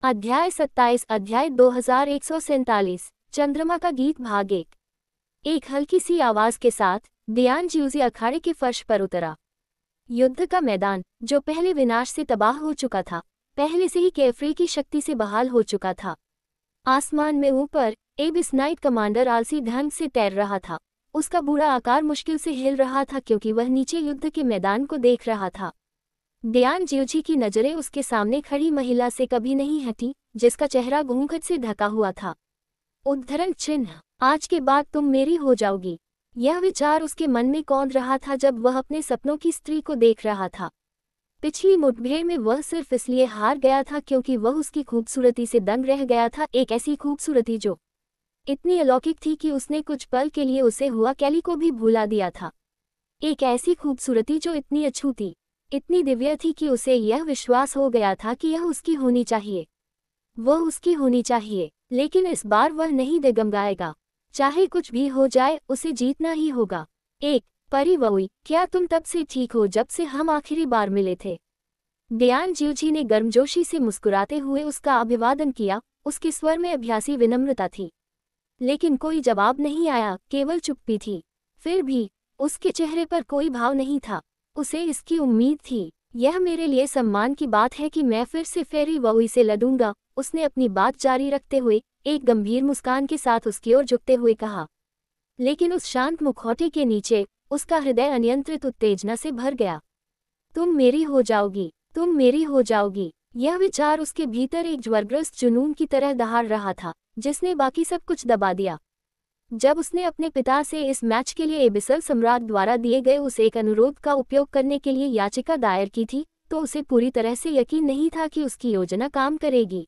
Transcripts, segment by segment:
अध्याय 27 अध्याय 2147 चंद्रमा का गीत भाग 1। एक हल्की सी आवाज के साथ दियान ज्यूजी अखाड़े के फर्श पर उतरा। युद्ध का मैदान, जो पहले विनाश से तबाह हो चुका था, पहले से ही कैफरी की शक्ति से बहाल हो चुका था। आसमान में ऊपर एबिस नाइट कमांडर आलसी ढंग से तैर रहा था। उसका बूढ़ा आकार मुश्किल से हिल रहा था क्योंकि वह नीचे युद्ध के मैदान को देख रहा था। दियान ज्यूजी की नजरें उसके सामने खड़ी महिला से कभी नहीं हटी, जिसका चेहरा घूंघट से ढका हुआ था। उद्धरण चिन्ह, आज के बाद तुम मेरी हो जाओगी। यह विचार उसके मन में कौंध रहा था जब वह अपने सपनों की स्त्री को देख रहा था। पिछली मुठभेड़ में वह सिर्फ इसलिए हार गया था क्योंकि वह उसकी खूबसूरती से दंग रह गया था, एक ऐसी खूबसूरती जो इतनी अलौकिक थी कि उसने कुछ पल के लिए उसे हुआ कैली को भी भुला दिया था। एक ऐसी खूबसूरती जो इतनी अछूती, इतनी दिव्य थी कि उसे यह विश्वास हो गया था कि यह उसकी होनी चाहिए, वह उसकी होनी चाहिए। लेकिन इस बार वह नहीं डगमगाएगा। चाहे कुछ भी हो जाए, उसे जीतना ही होगा। एक परिवोई, क्या तुम तब से ठीक हो जब से हम आखिरी बार मिले थे? दियान ज्यूजी ने गर्मजोशी से मुस्कुराते हुए उसका अभिवादन किया। उसके स्वर में अभ्यासी विनम्रता थी, लेकिन कोई जवाब नहीं आया, केवल चुप्पी थी। फिर भी उसके चेहरे पर कोई भाव नहीं था। उसे इसकी उम्मीद थी। यह मेरे लिए सम्मान की बात है कि मैं फिर से फेरी वोई से लड़ूंगा, उसने अपनी बात जारी रखते हुए एक गंभीर मुस्कान के साथ उसकी ओर झुकते हुए कहा। लेकिन उस शांत मुखौटे के नीचे उसका हृदय अनियंत्रित उत्तेजना से भर गया। तुम मेरी हो जाओगी, तुम मेरी हो जाओगी। यह विचार उसके भीतर एक ज्वरग्रस्त जुनून की तरह दहाड़ रहा था, जिसने बाकी सब कुछ दबा दिया। जब उसने अपने पिता से इस मैच के लिए एबिसल सम्राट द्वारा दिए गए उस एक अनुरोध का उपयोग करने के लिए याचिका दायर की थी, तो उसे पूरी तरह से यकीन नहीं था कि उसकी योजना काम करेगी।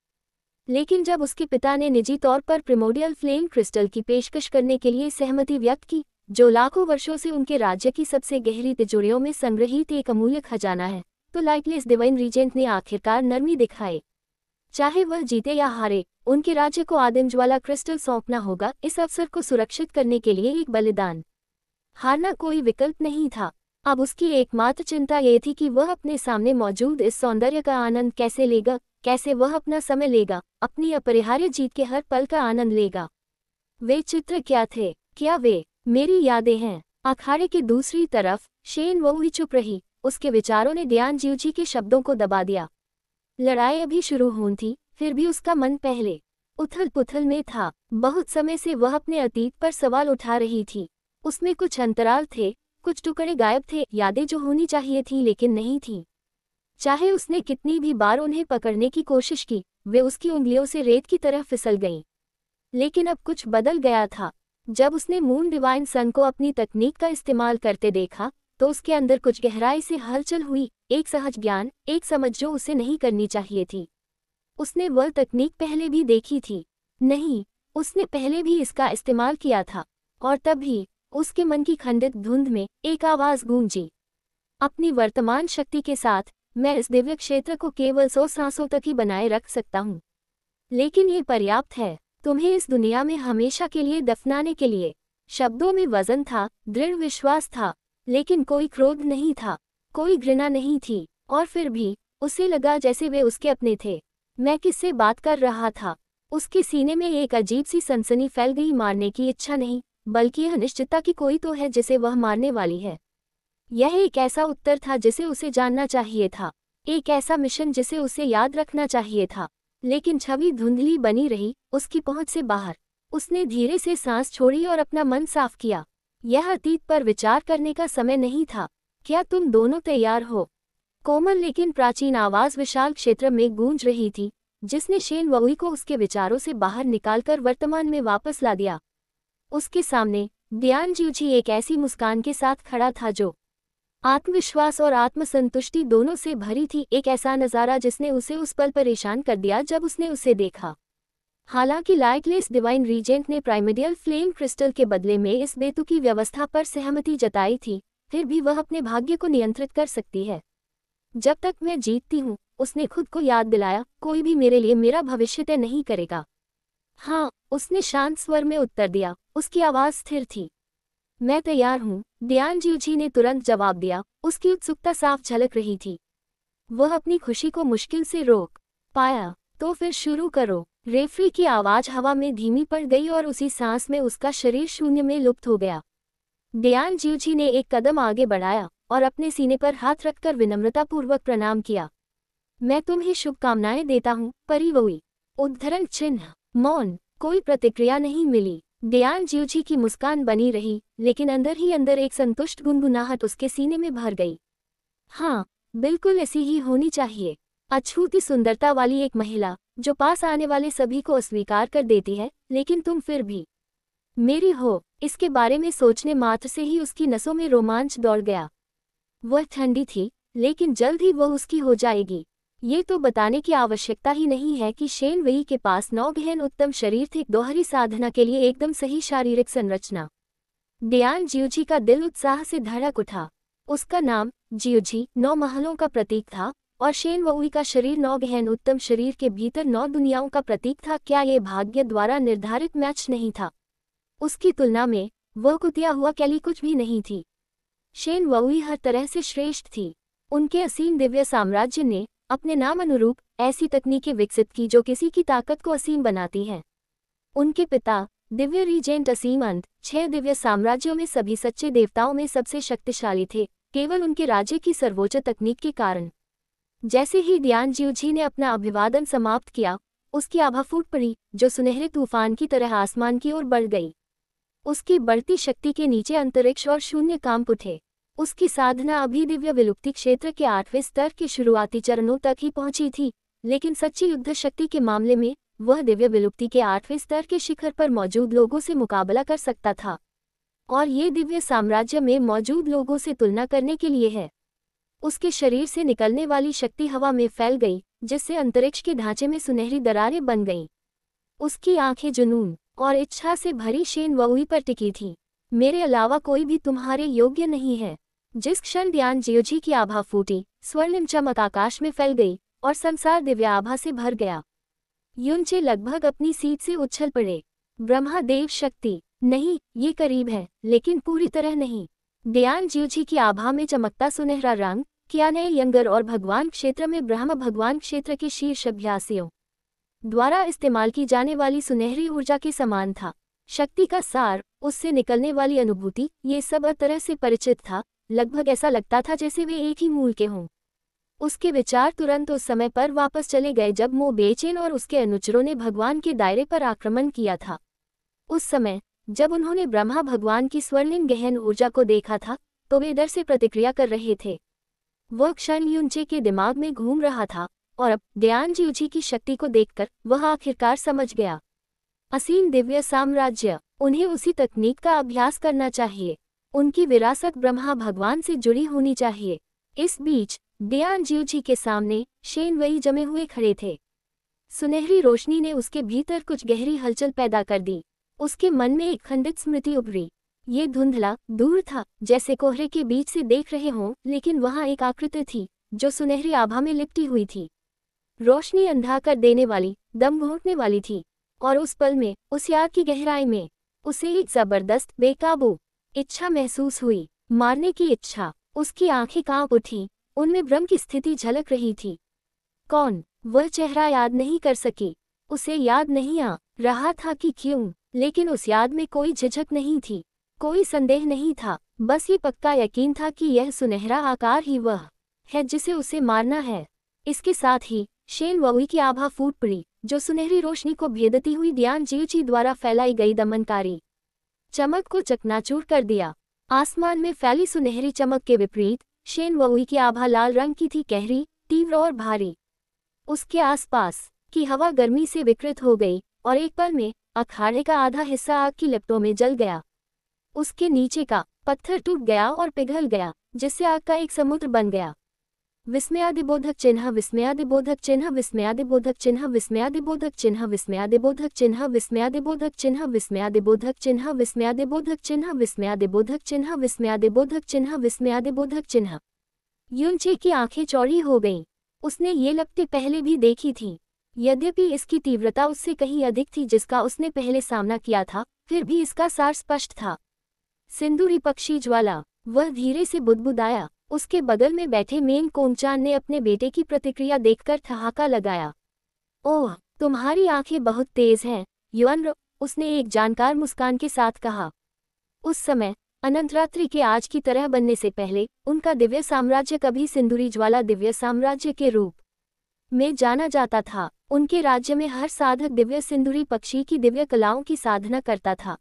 लेकिन जब उसके पिता ने निजी तौर पर प्रिमोडियल फ्लेम क्रिस्टल की पेशकश करने के लिए सहमति व्यक्त की, जो लाखों वर्षों से उनके राज्य की सबसे गहरी तिजोरियों में संग्रहित एक अमूल्य खजाना है, तो लाइटलेस डिवाइन रीजेंट ने आखिरकार नरमी दिखाई। चाहे वह जीते या हारे, उनके राज्य को आदिम ज्वाला क्रिस्टल सौंपना होगा, इस अवसर को सुरक्षित करने के लिए एक बलिदान। हारना कोई विकल्प नहीं था। अब उसकी एकमात्र चिंता ये थी कि वह अपने सामने मौजूद इस सौंदर्य का आनंद कैसे लेगा, कैसे वह अपना समय लेगा, अपनी अपरिहार्य जीत के हर पल का आनंद लेगा। वे चित्र क्या थे? क्या वे मेरी यादें हैं? अखाड़े की दूसरी तरफ शेन वोई चुप रही। उसके विचारों ने दियान ज्यूजी के शब्दों को दबा दिया। लड़ाई अभी शुरू होनी थी, फिर भी उसका मन पहले उथल पुथल में था। बहुत समय से वह अपने अतीत पर सवाल उठा रही थी। उसमें कुछ अंतराल थे, कुछ टुकड़े गायब थे, यादें जो होनी चाहिए थी लेकिन नहीं थी। चाहे उसने कितनी भी बार उन्हें पकड़ने की कोशिश की, वे उसकी उंगलियों से रेत की तरह फिसल गईं। लेकिन अब कुछ बदल गया था। जब उसने मून डिवाइन सन को अपनी तकनीक का इस्तेमाल करते देखा, तो उसके अंदर कुछ गहराई से हलचल हुई, एक सहज ज्ञान, एक समझ जो उसे नहीं करनी चाहिए थी। उसने वह तकनीक पहले भी देखी थी। नहीं, उसने पहले भी इसका इस्तेमाल किया था। और तभी उसके मन की खंडित धुंध में एक आवाज गूंजी। अपनी वर्तमान शक्ति के साथ मैं इस दिव्य क्षेत्र को केवल 100 सांसों तक ही बनाए रख सकता हूँ। लेकिन ये पर्याप्त है, तुम्हें इस दुनिया में हमेशा के लिए दफनाने के लिए। शब्दों में वजन था, दृढ़ विश्वास था, लेकिन कोई क्रोध नहीं था, कोई घृणा नहीं थी। और फिर भी उसे लगा जैसे वे उसके अपने थे। मैं किससे बात कर रहा था? उसके सीने में एक अजीब सी सनसनी फैल गई, मारने की इच्छा नहीं, बल्कि यह निश्चितता कि कोई तो है जिसे वह मारने वाली है। यह एक ऐसा उत्तर था जिसे उसे जानना चाहिए था, एक ऐसा मिशन जिसे उसे याद रखना चाहिए था। लेकिन छवि धुंधली बनी रही, उसकी पहुंच से बाहर। उसने धीरे से सांस छोड़ी और अपना मन साफ किया। यह अतीत पर विचार करने का समय नहीं था। क्या तुम दोनों तैयार हो? कोमल लेकिन प्राचीन आवाज विशाल क्षेत्र में गूंज रही थी, जिसने शेन वोई को उसके विचारों से बाहर निकालकर वर्तमान में वापस ला दिया। उसके सामने दियान ज्यूजी एक ऐसी मुस्कान के साथ खड़ा था जो आत्मविश्वास और आत्मसंतुष्टि दोनों से भरी थी, एक ऐसा नज़ारा जिसने उसे उस पल परेशान कर दिया जब उसने उसे देखा। हालांकि लाइटलेस डिवाइन रीजेंट ने प्राइमोडियल फ्लेम क्रिस्टल के बदले में इस बेतुकी व्यवस्था पर सहमति जताई थी, फिर भी वह अपने भाग्य को नियंत्रित कर सकती है। जब तक मैं जीतती हूँ, उसने खुद को याद दिलाया, कोई भी मेरे लिए मेरा भविष्य तय नहीं करेगा। हाँ, उसने शांत स्वर में उत्तर दिया। उसकी आवाज़ स्थिर थी। मैं तैयार हूँ, दियान ज्यूजी ने तुरंत जवाब दिया। उसकी उत्सुकता साफ झलक रही थी। वह अपनी खुशी को मुश्किल से रोक पाया। तो फिर शुरू करो। रेफरी की आवाज हवा में धीमी पड़ गई और उसी सांस में उसका शरीर शून्य में लुप्त हो गया। डियान ज्यूची ने एक कदम आगे बढ़ाया और अपने सीने पर हाथ रखकर विनम्रतापूर्वक प्रणाम किया। मैं तुम्हें शुभकामनाएं देता हूँ, परिवोई। उद्धरण चिन्ह। मौन। कोई प्रतिक्रिया नहीं मिली। डियान ज्यूची की मुस्कान बनी रही, लेकिन अंदर ही अंदर एक संतुष्ट गुनगुनाहट उसके सीने में भर गई। हाँ, बिल्कुल ऐसी ही होनी चाहिए। अछूती सुंदरता वाली एक महिला, जो पास आने वाले सभी को अस्वीकार कर देती है, लेकिन तुम फिर भी मेरी हो, इसके बारे में सोचने मात्र से ही उसकी नसों में रोमांच दौड़ गया। वह ठंडी थी, लेकिन जल्द ही वह उसकी हो जाएगी। ये तो बताने की आवश्यकता ही नहीं है कि शेन वेई के पास 9 गहन उत्तम शरीर थे, दोहरी साधना के लिए एकदम सही शारीरिक संरचना। डियान ज्यूची का दिल उत्साह से धड़क उठा। उसका नाम ज्यूची 9 महलों का प्रतीक था, और शेन वेई का शरीर 9 गहन उत्तम शरीर के भीतर 9 दुनियाओं का प्रतीक था। क्या ये भाग्य द्वारा निर्धारित मैच नहीं था? उसकी तुलना में वह कुतिया हुआ कैली कुछ भी नहीं थी। शेन वेई हर तरह से श्रेष्ठ थी। उनके असीम दिव्य साम्राज्य ने अपने नाम अनुरूप ऐसी तकनीकें विकसित की जो किसी की ताकत को असीम बनाती हैं। उनके पिता दिव्य रीजेंट असीम अंत 6 दिव्य साम्राज्यों में सभी सच्चे देवताओं में सबसे शक्तिशाली थे, केवल उनके राज्य की सर्वोच्च तकनीक के कारण। जैसे ही डियान ज्यूची ने अपना अभिवादन समाप्त किया, उसकी आभा फूट पड़ी, जो सुनहरे तूफान की तरह आसमान की ओर बढ़ गई। उसकी बढ़ती शक्ति के नीचे अंतरिक्ष और शून्य कांप उठे। उसकी साधना अभी दिव्य विलुप्ति क्षेत्र के 8वें स्तर के शुरुआती चरणों तक ही पहुंची थी, लेकिन सच्ची युद्ध शक्ति के मामले में वह दिव्य विलुप्ति के 8वें स्तर के शिखर पर मौजूद लोगों से मुकाबला कर सकता था। और ये दिव्य साम्राज्य में मौजूद लोगों से तुलना करने के लिए है। उसके शरीर से निकलने वाली शक्ति हवा में फैल गई, जिससे अंतरिक्ष के ढांचे में सुनहरी दरारें बन गईं। उसकी आंखें जुनून और इच्छा से भरी शेन वेई पर टिकी थीं। मेरे अलावा कोई भी तुम्हारे योग्य नहीं है। जिस क्षण डियान ज्यूची की आभा फूटी, स्वर्णिम चमक आकाश में फैल गई और संसार दिव्य आभा से भर गया। युनचे लगभग अपनी सीट से उछल पड़े। ब्रह्मादेव शक्ति! नहीं, ये करीब है, लेकिन पूरी तरह नहीं। डियान ज्यूची की आभा में चमकता सुनहरा रंग कियाने यंगर और भगवान क्षेत्र में ब्रह्म भगवान क्षेत्र के शीर्ष अभ्यासियों द्वारा इस्तेमाल की जाने वाली सुनहरी ऊर्जा के समान था। शक्ति का सार, उससे निकलने वाली अनुभूति, ये सब हर तरह से परिचित था। लगभग ऐसा लगता था जैसे वे एक ही मूल के हों। उसके विचार तुरंत उस समय पर वापस चले गए जब मो बेचेन और उसके अनुचरों ने भगवान के दायरे पर आक्रमण किया था। उस समय जब उन्होंने ब्रह्मा भगवान की स्वर्णिम गहन ऊर्जा को देखा था, तो वे डर से प्रतिक्रिया कर रहे थे। वह क्षण युनचे के दिमाग में घूम रहा था, और अब डियान ज्यूची की शक्ति को देखकर वह आखिरकार समझ गया। असीम दिव्य साम्राज्य, उन्हें उसी तकनीक का अभ्यास करना चाहिए। उनकी विरासत ब्रह्मा भगवान से जुड़ी होनी चाहिए। इस बीच डियान ज्यूची के सामने शेन वेई जमे हुए खड़े थे। सुनहरी रोशनी ने उसके भीतर कुछ गहरी हलचल पैदा कर दी। उसके मन में एक खंडित स्मृति उभरी। ये धुंधला दूर था, जैसे कोहरे के बीच से देख रहे हों, लेकिन वहां एक आकृति थी जो सुनहरी आभा में लिपटी हुई थी। रोशनी अंधा कर देने वाली, दम घोंटने वाली थी, और उस पल में, उस याद की गहराई में, उसे एक जबरदस्त बेकाबू इच्छा महसूस हुई, मारने की इच्छा। उसकी आंखें कांप उठीं, उनमें भ्रम की स्थिति झलक रही थी। कौन? वह चेहरा याद नहीं कर सकी। उसे याद नहीं आ रहा था कि क्यों, लेकिन उस याद में कोई झिझक नहीं थी, कोई संदेह नहीं था। बस ये पक्का यकीन था कि यह सुनहरा आकार ही वह है जिसे उसे मारना है। इसके साथ ही शेन वेई की आभा फूट पड़ी, जो सुनहरी रोशनी को भेदती हुई डियान ज्यूची द्वारा फैलाई गई दमनकारी चमक को चकनाचूर कर दिया। आसमान में फैली सुनहरी चमक के विपरीत शेन वेई की आभा लाल रंग की थी, गहरी, तीव्र और भारी। उसके आसपास की हवा गर्मी से विकृत हो गई, और एक पल में अखाड़े का आधा हिस्सा आग की लपटों में जल गया। उसके नीचे का पत्थर टूट गया और पिघल गया, जिससे आग का एक समुद्र बन गया। विस्मयादिबोधक चिन्ह, विस्मयादिबोधक चिन्ह, विस्मयादिबोधक चिन्ह, विस्मयादिबोधक चिन्ह, विस्मयादिबोधक चिन्ह, विस्मयादिबोधक चिन्ह, विस्मयादिबोधक चिन्ह, विस्मयादिबोधक चिन्ह, विस्मयादिबोधक चिन्ह, विस्मयादिबोधक चिन्ह, विस्मयादिबोधक चिन्ह। युनचे की आंखें चौड़ी हो गईं। उसने ये लपटें पहले भी देखी थीं। यद्यपि इसकी तीव्रता उससे कहीं अधिक थी जिसका उसने पहले सामना किया था, फिर भी इसका सार स्पष्ट था। सिंदूरी पक्षी ज्वाला। वह धीरे से बुदबुदाया। उसके बगल में बैठे मेन कोमचान ने अपने बेटे की प्रतिक्रिया देखकर ठहाका लगाया। ओह, तुम्हारी आंखें बहुत तेज हैं, युअन, उसने एक जानकार मुस्कान के साथ कहा। उस समय अनंतरात्रि के आज की तरह बनने से पहले उनका दिव्य साम्राज्य कभी सिंदूरी ज्वाला दिव्य साम्राज्य के रूप में जाना जाता था। उनके राज्य में हर साधक दिव्य सिंदूरी पक्षी की दिव्य कलाओं की साधना करता था।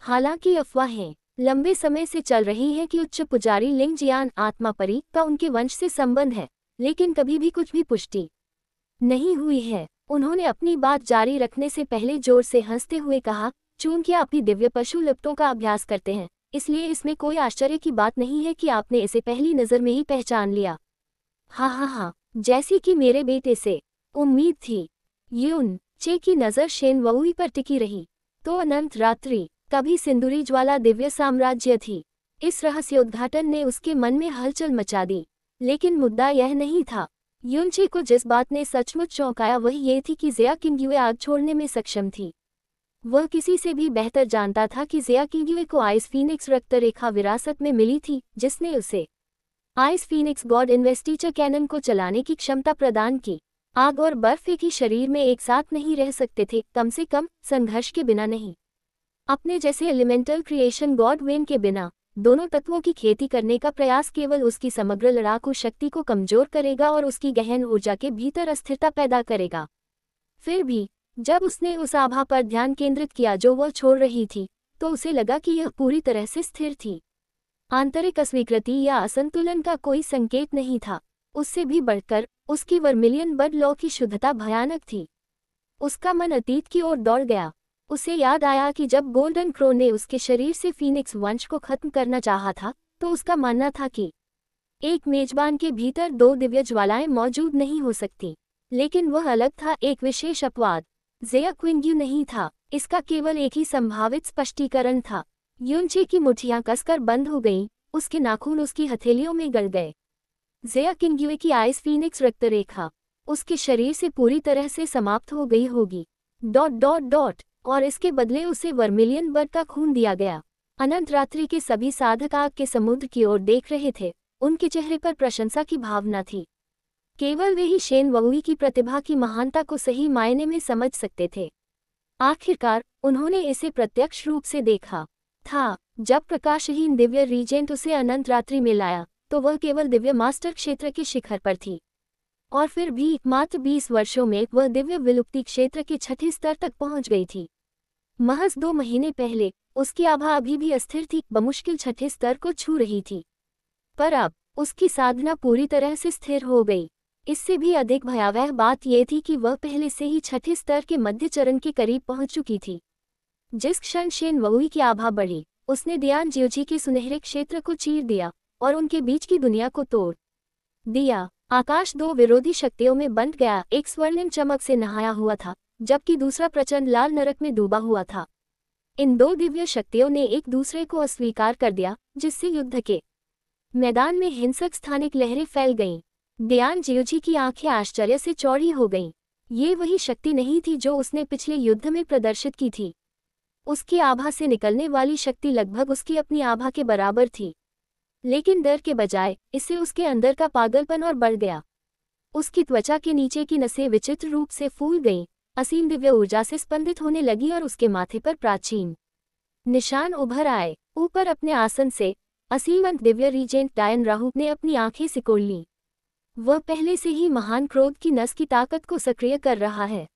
हालांकि अफवाहें लंबे समय से चल रही हैं कि उच्च पुजारी लिंग जियान आत्मा परी का उनके वंश से संबंध है, लेकिन कभी भी कुछ भी पुष्टि नहीं हुई है। उन्होंने अपनी बात जारी रखने से पहले जोर से हंसते हुए कहा, चूंकि आप ही दिव्य पशु लिप्तों का अभ्यास करते हैं, इसलिए इसमें कोई आश्चर्य की बात नहीं है कि आपने इसे पहली नज़र में ही पहचान लिया। हाँ, जैसी कि मेरे बेटे से उम्मीद थी। यून चे की नज़र शेन वुई पर टिकी रही। तो अनंत रात्रि कभी सिंदूरी ज्वाला दिव्य साम्राज्य थी। इस रहस्योद्घाटन ने उसके मन में हलचल मचा दी। लेकिन मुद्दा यह नहीं था। यूनचे को जिस बात ने सचमुच चौंकाया वह ये थी कि ज़िया किंग्युए आग छोड़ने में सक्षम थी। वह किसी से भी बेहतर जानता था कि ज़िया किंग्युए को आइस फीनिक्स रक्त रेखा विरासत में मिली थी, जिसने उसे Ice Phoenix God Investiture Cannon को चलाने की क्षमता प्रदान की। आग और बर्फ एक ही शरीर में एक साथ नहीं रह सकते थे, कम से कम संघर्ष के बिना नहीं। अपने जैसे एलिमेंटल क्रिएशन गॉड वेन के बिना दोनों तत्वों की खेती करने का प्रयास केवल उसकी समग्र लड़ाकू शक्ति को कमजोर करेगा और उसकी गहन ऊर्जा के भीतर अस्थिरता पैदा करेगा। फिर भी जब उसने उस आभा पर ध्यान केंद्रित किया जो वह छोड़ रही थी, तो उसे लगा कि यह पूरी तरह से स्थिर थी। आंतरिक अस्वीकृति या असंतुलन का कोई संकेत नहीं था। उससे भी बढ़कर उसकी वर्मिलियन बर्ड लॉ की शुद्धता भयानक थी। उसका मन अतीत की ओर दौड़ गया। उसे याद आया कि जब गोल्डन क्रो ने उसके शरीर से फीनिक्स वंश को खत्म करना चाहा था, तो उसका मानना था कि एक मेजबान के भीतर दो दिव्य ज्वालाएं मौजूद नहीं हो सकती। लेकिन वह अलग था, एक विशेष अपवाद ज़िया क्विंग्यू नहीं था। इसका केवल एक ही संभावित स्पष्टीकरण था। यूनचे की मुठियां कसकर बंद हो गईं, उसके नाखून उसकी हथेलियों में गड़ गए। ज़िया किंग्युए की आइस फीनिक्स रक्त रेखा उसके शरीर से पूरी तरह से समाप्त हो गई होगी। ... और इसके बदले उसे वर्मिलियन बर्ड का खून दिया गया। अनंत रात्रि के सभी साधक आग के समुद्र की ओर देख रहे थे। उनके चेहरे पर प्रशंसा की भावना थी। केवल वे ही शेन वुई की प्रतिभा की महानता को सही मायने में समझ सकते थे। आखिरकार उन्होंने इसे प्रत्यक्ष रूप से देखा था। जब प्रकाशहीन दिव्य रीजेंट उसे अनंत रात्रि में लाया, तो वह केवल दिव्य मास्टर क्षेत्र के शिखर पर थी। और फिर भी मात्र 20 वर्षों में वह दिव्य विलुप्ति क्षेत्र के छठे स्तर तक पहुंच गई थी। महज 2 महीने पहले उसकी आभा अभी भी अस्थिर थी, बमुश्किल छठे स्तर को छू रही थी। पर अब उसकी साधना पूरी तरह से स्थिर हो गई। इससे भी अधिक भयावह बात यह थी कि वह पहले से ही छठे स्तर के मध्य चरण के करीब पहुंच चुकी थी। जिस क्षण शेन वुई की आभा बढ़ी, उसने दियान जियोजी के सुनहरे क्षेत्र को चीर दिया और उनके बीच की दुनिया को तोड़ दिया। आकाश 2 विरोधी शक्तियों में बंट गया। एक स्वर्णिम चमक से नहाया हुआ था, जबकि दूसरा प्रचंड लाल नरक में डूबा हुआ था। इन 2 दिव्य शक्तियों ने एक दूसरे को अस्वीकार कर दिया, जिससे युद्ध के मैदान में हिंसक स्थानिक लहरें फैल गईं। दियान जियोजी की आंखें आश्चर्य से चौड़ी हो गईं। ये वही शक्ति नहीं थी जो उसने पिछले युद्ध में प्रदर्शित की थी। उसकी आभा से निकलने वाली शक्ति लगभग उसकी अपनी आभा के बराबर थी। लेकिन डर के बजाय इससे उसके अंदर का पागलपन और बढ़ गया। उसकी त्वचा के नीचे की नसें विचित्र रूप से फूल गईं, असीम दिव्य ऊर्जा से स्पंदित होने लगी और उसके माथे पर प्राचीन निशान उभर आए। ऊपर अपने आसन से असीमंत दिव्य रीजेंट डायन राहु ने अपनी आंखें सिकोड़ लीं। वह पहले से ही महान क्रोध की नस की ताकत को सक्रिय कर रहा है।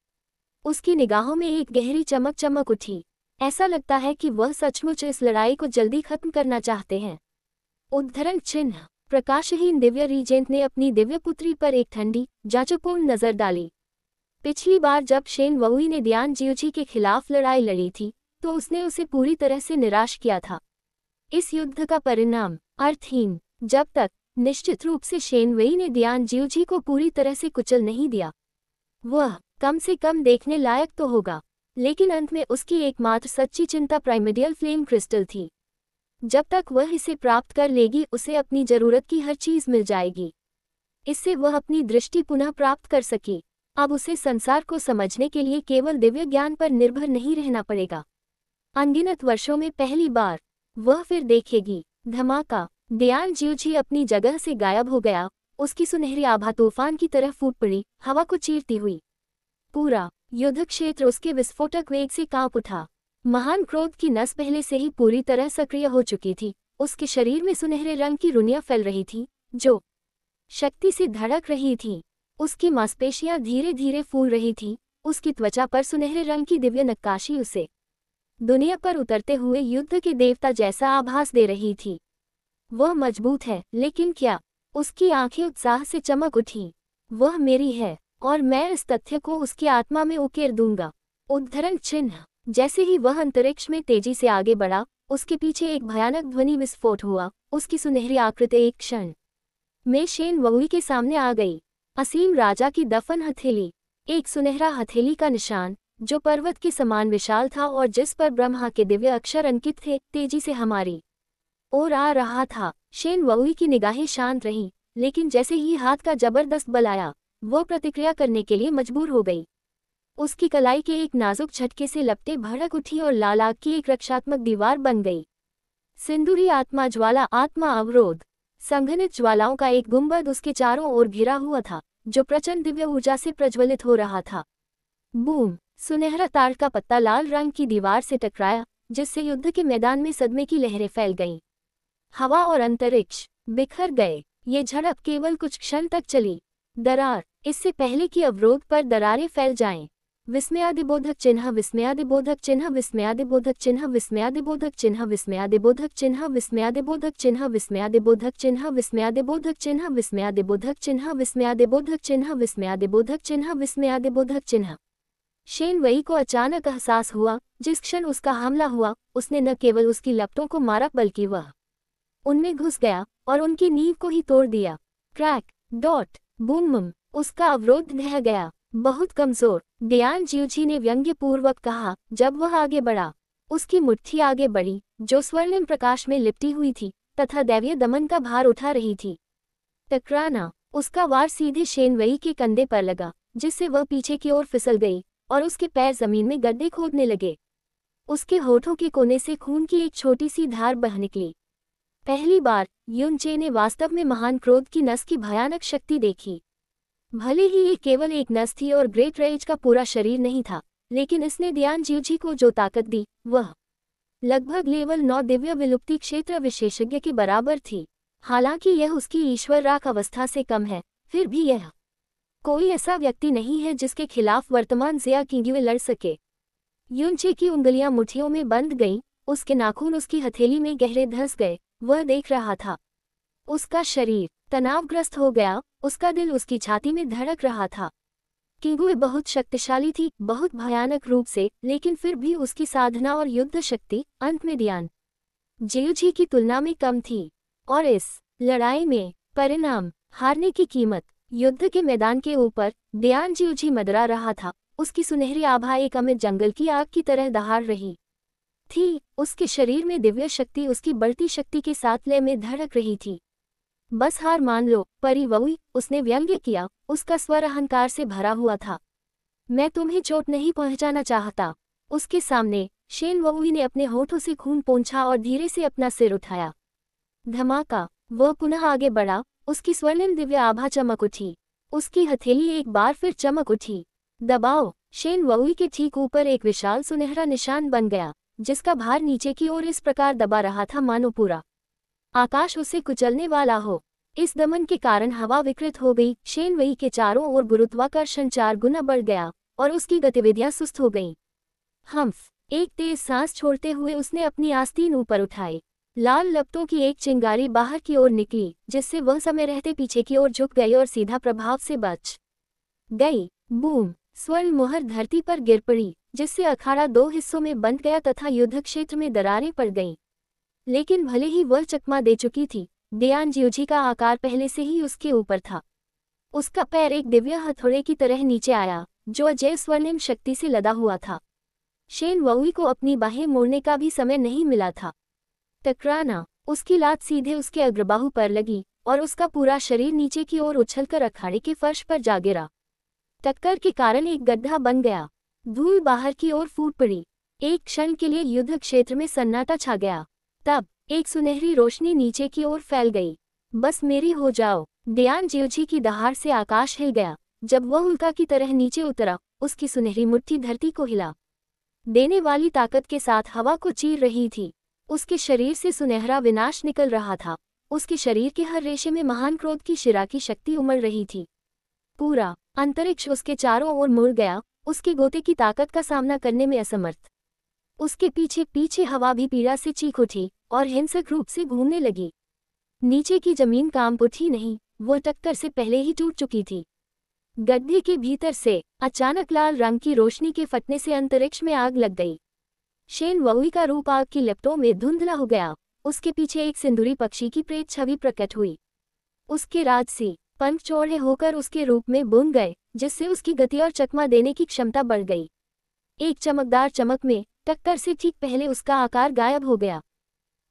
उसकी निगाहों में एक गहरी चमक उठी। ऐसा लगता है कि वह सचमुच इस लड़ाई को जल्दी खत्म करना चाहते हैं। उद्धरण चिन्ह। प्रकाशहीन दिव्य रीजेंट ने अपनी दिव्य पुत्री पर एक ठंडी, जांचपूर्ण नजर डाली। पिछली बार जब शेन वुई ने दियान जियोजी के खिलाफ लड़ाई लड़ी थी, तो उसने उसे पूरी तरह से निराश किया था। इस युद्ध का परिणाम अर्थहीन। जब तक निश्चित रूप से शेन वुई ने दियान जियोजी को पूरी तरह से कुचल नहीं दिया, वह कम से कम देखने लायक तो होगा। लेकिन अंत में उसकी एकमात्र सच्ची चिंता प्राइमेडियल फ्लेम क्रिस्टल थी। जब तक वह इसे प्राप्त कर लेगी, उसे अपनी जरूरत की हर चीज मिल जाएगी। इससे वह अपनी दृष्टि पुनः प्राप्त कर सके। अब उसे संसार को समझने के लिए केवल दिव्य ज्ञान पर निर्भर नहीं रहना पड़ेगा। अनगिनत वर्षों में पहली बार वह फिर देखेगी। धमाका। दियान जियोजी अपनी जगह से गायब हो गया। उसकी सुनहरी आभा तूफान की तरह फूट पड़ी, हवा को चीरती हुई। पूरा युद्ध क्षेत्र उसके विस्फोटक वेग से कांप उठा। महान क्रोध की नस पहले से ही पूरी तरह सक्रिय हो चुकी थी। उसके शरीर में सुनहरे रंग की रुनियां फैल रही थी, जो शक्ति से धड़क रही थी। उसकी मांसपेशियां धीरे धीरे फूल रही थी। उसकी त्वचा पर सुनहरे रंग की दिव्य नक्काशी उसे दुनिया पर उतरते हुए युद्ध के देवता जैसा आभास दे रही थी। वह मजबूत है, लेकिन क्या? उसकी आंखें उत्साह से चमक उठी। वह मेरी है और मैं इस तथ्य को उसकी आत्मा में उकेर दूंगा। उद्धरण चिन्ह। जैसे ही वह अंतरिक्ष में तेजी से आगे बढ़ा, उसके पीछे एक भयानक ध्वनि विस्फोट हुआ। उसकी सुनहरी आकृति एक क्षण में शेन वुई के सामने आ गई। असीम राजा की दफन हथेली, एक सुनहरा हथेली का निशान जो पर्वत के समान विशाल था और जिस पर ब्रह्मा के दिव्य अक्षर अंकित थे, तेजी से हमारी ओर आ रहा था। शेन वुई की निगाहें शांत रहीं, लेकिन जैसे ही हाथ का जबरदस्त बल आया, वो प्रतिक्रिया करने के लिए मजबूर हो गई। उसकी कलाई के एक नाजुक झटके से लपटें भड़क उठी और लाल आग की एक रक्षात्मक दीवार बन गई। सिंदूरी आत्मा ज्वाला, आत्मा अवरोध। संघनित ज्वालाओं का एक गुंबद उसके चारों ओर घिरा हुआ था, जो प्रचंड दिव्य ऊर्जा से प्रज्वलित हो रहा था। बूम! सुनहरा ताड़ का पत्ता लाल रंग की दीवार से टकराया, जिससे युद्ध के मैदान में सदमे की लहरें फैल गईं। हवा और अंतरिक्ष बिखर गए। ये झड़प केवल कुछ क्षण तक चली। दरार, इससे पहले कि अवरोध पर दरारें फैल जाएं। विस्मयादिबोधक चिन्ह, विस्मयादिबोधक चिन्ह, विस्मयादिबोधक चिन्ह, विस्मयादिबोधक चिन्ह, विस्मयादिबोधक चिन्ह, विस्मयादिबोधक चिन्ह, विस्मयादिबोधक चिन्ह, विस्मयादिबोधक चिन्ह, विस्मयादिबोधक चिन्ह, विस्मयादिबोधक चिन्ह, विस्मयादिबोधक चिन्ह, विस्मयादिबोधक चिन्ह। शेन वई को अचानक एहसास हुआ, जिस क्षण उसका हमला हुआ, उसने न केवल उसकी लपटों को मारा बल्कि वह उनमें घुस गया और उनकी नींव को ही तोड़ दिया। Crack, dot, boom! उसका अवरोध ढह गया। बहुत कमजोर, दियान जियोजी ने व्यंग्यपूर्वक कहा। जब वह आगे बढ़ा, उसकी मुट्ठी आगे बढ़ी, जो स्वर्णिम प्रकाश में लिपटी हुई थी तथा दैवीय दमन का भार उठा रही थी। टकराना, उसका वार सीधे शेन वई के कंधे पर लगा, जिससे वह पीछे की ओर फिसल गई और उसके पैर जमीन में गड्ढे खोदने लगे। उसके होठों के कोने से खून की एक छोटी सी धार बह निकली। पहली बार युनचे ने वास्तव में महान क्रोध की नस की भयानक शक्ति देखी। भले ही ये केवल एक नस थी और ग्रेट रेज का पूरा शरीर नहीं था, लेकिन इसने दियान जियोजी को जो ताकत दी, वह लगभग लेवल 9 दिव्य विलुप्ति क्षेत्र विशेषज्ञ के बराबर थी। हालांकि यह उसकी ईश्वर राख अवस्था से कम है, फिर भी यह कोई ऐसा व्यक्ति नहीं है जिसके खिलाफ वर्तमान ज़िया किंग्युए लड़ सके। युनचे की उंगलियां मुट्ठियों में बंध गईं, उसके नाखून उसकी हथेली में गहरे धंस गए। वह देख रहा था। उसका शरीर तनावग्रस्त हो गया, उसका दिल उसकी छाती में धड़क रहा था। किंगुए बहुत शक्तिशाली थी, बहुत भयानक रूप से, लेकिन फिर भी उसकी साधना और युद्ध शक्ति अंत में दियान जियोजी की तुलना में कम थी। और इस लड़ाई में परिणाम, हारने की कीमत। युद्ध के मैदान के ऊपर दियान जियोजी मदरा रहा था। उसकी सुनहरी आभा एक अमित जंगल की आग की तरह दहाड़ रही थी। उसके शरीर में दिव्य शक्ति उसकी बढ़ती शक्ति के साथ लय में धड़क रही थी। बस हार मान लो, परी वुई, उसने व्यंग्य किया। उसका स्वर अहंकार से भरा हुआ था। मैं तुम्हें चोट नहीं पहुंचाना चाहता। उसके सामने शेन वुई ने अपने होठों से खून पोंछा और धीरे से अपना सिर उठाया। धमाका, वह पुनः आगे बढ़ा। उसकी स्वर्णिम दिव्य आभा चमक उठी। उसकी हथेली एक बार फिर चमक उठी। दबाओ। शेन वुई के ठीक ऊपर एक विशाल सुनहरा निशान बन गया, जिसका भार नीचे की ओर इस प्रकार दबा रहा था मानो पूरा आकाश उसे कुचलने वाला हो। इस दमन के कारण हवा विकृत हो गई। शेन वई के चारों ओर गुरुत्वाकर्षण 4 गुना बढ़ गया और उसकी गतिविधियां सुस्त हो गईं। हम्फ! एक तेज सांस छोड़ते हुए उसने अपनी आस्तीन ऊपर उठाई। लाल लपटों की एक चिंगारी बाहर की ओर निकली, जिससे वह समय रहते पीछे की ओर झुक गई और सीधा प्रभाव से बच गई। बूम! स्वर्ण मुहर धरती पर गिर पड़ी, जिससे अखाड़ा 2 हिस्सों में बंट गया तथा युद्ध क्षेत्र में दरारें पड़ गईं। लेकिन भले ही वह चकमा दे चुकी थी, दियान जियोजी का आकार पहले से ही उसके ऊपर था। उसका पैर एक दिव्य हथौड़े की तरह नीचे आया, जो अजय स्वर्णिम शक्ति से लदा हुआ था। शेन वुई को अपनी बाहें मोड़ने का भी समय नहीं मिला था। टकराना, उसकी लात सीधे उसके अग्रबाहु पर लगी और उसका पूरा शरीर नीचे की ओर उछलकर अखाड़े के फर्श पर जा गिरा। टक्कर के कारण एक गड्ढा बन गया। धूल बाहर की ओर फूट पड़ी। एक क्षण के लिए युद्ध क्षेत्र में सन्नाटा छा गया। तब एक सुनहरी रोशनी नीचे की ओर फैल गई। बस मेरी हो जाओ। दियान जियोजी की दहाड़ से आकाश हिल गया। जब वह उल्का की तरह नीचे उतरा, उसकी सुनहरी मुट्ठी धरती को हिला देने वाली ताकत के साथ हवा को चीर रही थी। उसके शरीर से सुनहरा विनाश निकल रहा था। उसके शरीर के हर रेशे में महान क्रोध की शिरा की शक्ति उमड़ रही थी। पूरा अंतरिक्ष उसके चारों ओर मुड़ गया, उसके गोते की ताकत का सामना करने में असमर्थ। उसके पीछे पीछे हवा भी पीड़ा से चीख उठी और हिंसक रूप से घूमने लगी। नीचे की जमीन कांप उठी नहीं, वो टक्कर से पहले ही टूट चुकी थी। गड्ढे के भीतर से अचानक लाल रंग की रोशनी के फटने से अंतरिक्ष में आग लग गई। शेन वुई का रूप आग की लपटों में धुंधला हो गया। उसके पीछे एक सिंदूरी पक्षी की प्रेत छवि प्रकट हुई। उसके राजसी पंख चौड़े होकर उसके रूप में बुन गए, जिससे उसकी गति और चकमा देने की क्षमता बढ़ गई। एक चमकदार चमक में टक्कर से ठीक पहले उसका आकार गायब हो गया।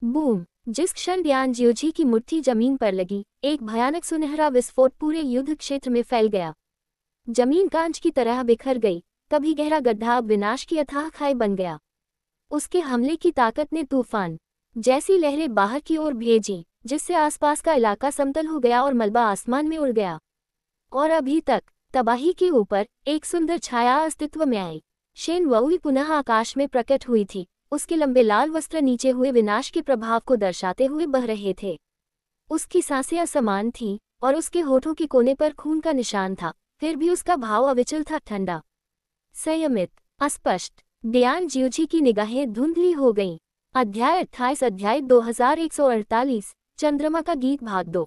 बूम! जिस क्षण दियान जियोजी की मुट्ठी जमीन पर लगी, एक भयानक सुनहरा विस्फोट पूरे युद्ध क्षेत्र में फैल गया। जमीन कांच की तरह बिखर गई। तभी गहरा गड्ढा अब विनाश की अथाह खाई बन गया। उसके हमले की ताकत ने तूफान जैसी लहरें बाहर की ओर भेजी, जिससे आसपास का इलाका समतल हो गया और मलबा आसमान में उड़ गया। और अभी तक तबाही के ऊपर एक सुंदर छाया अस्तित्व में आई। शेन वुई पुनः आकाश में प्रकट हुई थी। उसके लंबे लाल वस्त्र नीचे हुए विनाश के प्रभाव को दर्शाते हुए बह रहे थे। उसकी सांसें असमान थीं और उसके होठों के कोने पर खून का निशान था, फिर भी उसका भाव अविचल था, ठंडा, संयमित, अस्पष्ट। दियान जियोजी की निगाहें धुंधली हो गईं। अध्याय 28 अध्याय 2148 चंद्रमा का गीत भाग 2।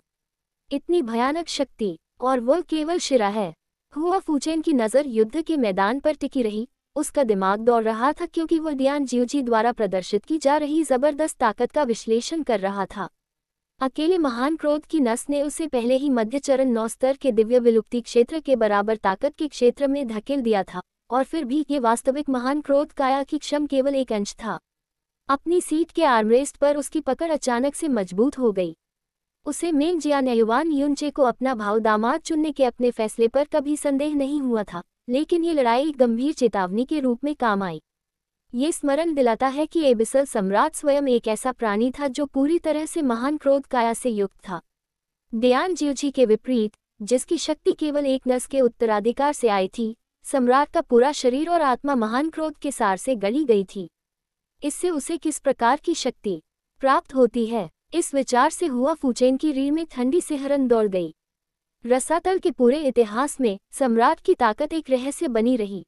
इतनी भयानक शक्ति, और वह केवल शिरा है। हुआ फूचेन की नज़र युद्ध के मैदान पर टिकी रही। उसका दिमाग दौड़ रहा था क्योंकि वह दियान जियोजी द्वारा प्रदर्शित की जा रही जबरदस्त ताकत का विश्लेषण कर रहा था। अकेले महान क्रोध की नस ने उसे पहले ही मध्य चरण 9 स्तर के दिव्य विलुप्ति क्षेत्र के बराबर ताकत के क्षेत्र में धकेल दिया था, और फिर भी ये वास्तविक महान क्रोध काया की क्षम केवल एक अंश था। अपनी सीट के आर्मरेस्ट पर उसकी पकड़ अचानक से मजबूत हो गई। उसे मेंग जियान्युआन युनचे को अपना भाव दामाद चुनने के अपने फैसले पर कभी संदेह नहीं हुआ था, लेकिन ये लड़ाई एक गंभीर चेतावनी के रूप में काम आई। ये स्मरण दिलाता है कि एबिसल सम्राट स्वयं एक ऐसा प्राणी था जो पूरी तरह से महान क्रोध काया से युक्त था। दियान जियोजी के विपरीत, जिसकी शक्ति केवल एक नस के उत्तराधिकार से आई थी, सम्राट का पूरा शरीर और आत्मा महान क्रोध के सार से गढ़ी गई थी। इससे उसे किस प्रकार की शक्ति प्राप्त होती है, इस विचार से हुआ फूचेन की रीढ़ में ठंडी सिहरन दौड़ गई। रसातल के पूरे इतिहास में सम्राट की ताकत एक रहस्य बनी रही।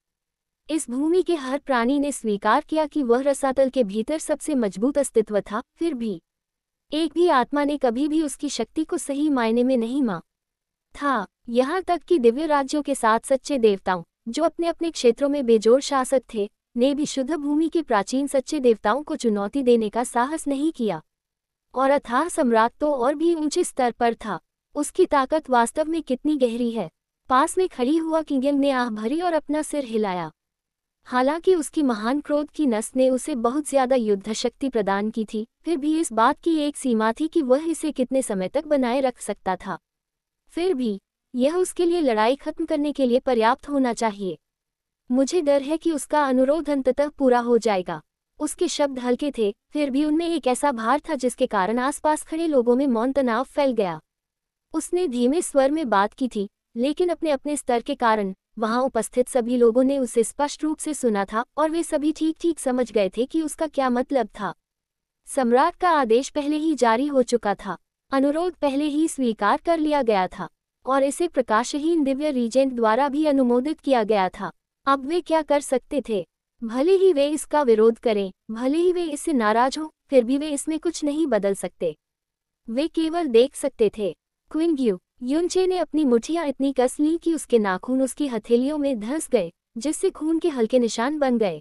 इस भूमि के हर प्राणी ने स्वीकार किया कि वह रसातल के भीतर सबसे मजबूत अस्तित्व था, फिर भी एक भी आत्मा ने कभी भी उसकी शक्ति को सही मायने में नहीं माना था। यहाँ तक कि दिव्य राज्यों के साथ सच्चे देवताओं, जो अपने अपने क्षेत्रों में बेजोड़ शासक थे, ने भी शुद्ध भूमि के प्राचीन सच्चे देवताओं को चुनौती देने का साहस नहीं किया। और अथाह सम्राट तो और भी ऊंचे स्तर पर था। उसकी ताकत वास्तव में कितनी गहरी है। पास में खड़ी हुआ किंगयंग ने आह भरी और अपना सिर हिलाया। हालांकि उसकी महान क्रोध की नस ने उसे बहुत ज्यादा युद्ध शक्ति प्रदान की थी, फिर भी इस बात की एक सीमा थी कि वह इसे कितने समय तक बनाए रख सकता था। फिर भी यह उसके लिए लड़ाई खत्म करने के लिए पर्याप्त होना चाहिए। मुझे डर है कि उसका अनुरोध अंततः पूरा हो जाएगा। उसके शब्द हल्के थे, फिर भी उनमें एक ऐसा भार था जिसके कारण आसपास खड़े लोगों में मौन तनाव फैल गया। उसने धीमे स्वर में बात की थी, लेकिन अपने अपने स्तर के कारण वहां उपस्थित सभी लोगों ने उसे स्पष्ट रूप से सुना था और वे सभी ठीक ठीक समझ गए थे कि उसका क्या मतलब था। सम्राट का आदेश पहले ही जारी हो चुका था, अनुरोध पहले ही स्वीकार कर लिया गया था और इसे प्रकाशहीन दिव्य रीजेंट द्वारा भी अनुमोदित किया गया था। अब वे क्या कर सकते थे? भले ही वे इसका विरोध करें, भले ही वे इससे नाराज हों, फिर भी वे इसमें कुछ नहीं बदल सकते। वे केवल देख सकते थे। क्विंग युनचे ने अपनी मुठियां इतनी कस लीं कि उसके नाखून उसकी हथेलियों में धंस गए, जिससे खून के हल्के निशान बन गए।